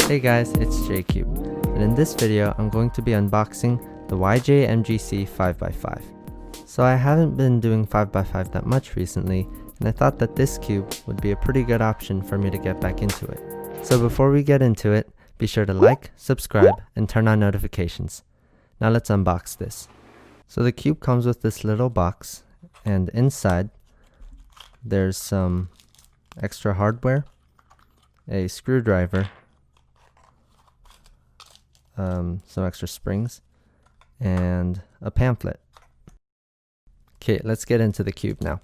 Hey guys, it's JCube, and in this video I'm going to be unboxing the YJ MGC 5x5. So I haven't been doing 5x5 that much recently, and I thought that this cube would be a pretty good option for me to get back into it. So before we get into it, be sure to like, subscribe, and turn on notifications. Now let's unbox this. So the cube comes with this little box, and inside there's some extra hardware, a screwdriver, some extra springs, and a pamphlet. Okay, let's get into the cube now.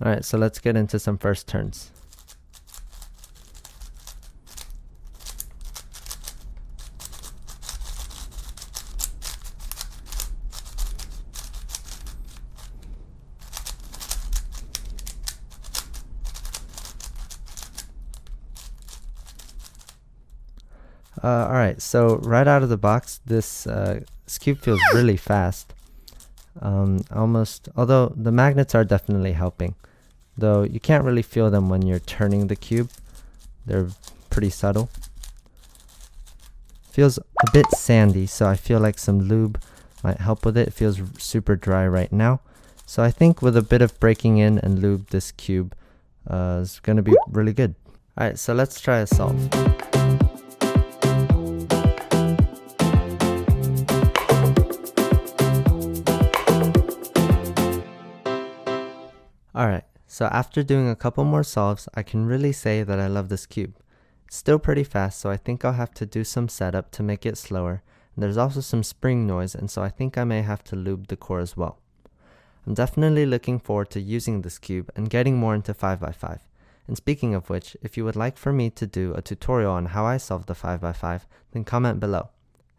Alright, so let's get into some first turns. Alright, so right out of the box, this cube feels really fast. Although the magnets are definitely helping, though you can't really feel them when you're turning the cube. They're pretty subtle. Feels a bit sandy, so I feel like some lube might help with it. It feels super dry right now, so I think with a bit of breaking in and lube, this cube is going to be really good. Alright, so let's try a solve. Alright, so after doing a couple more solves, I can really say that I love this cube. It's still pretty fast, so I think I'll have to do some setup to make it slower. And there's also some spring noise, and so I think I may have to lube the core as well. I'm definitely looking forward to using this cube and getting more into 5x5. And speaking of which, if you would like for me to do a tutorial on how I solve the 5x5, then comment below.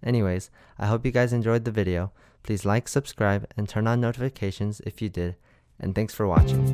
Anyways, I hope you guys enjoyed the video. Please like, subscribe, and turn on notifications if you did. And thanks for watching.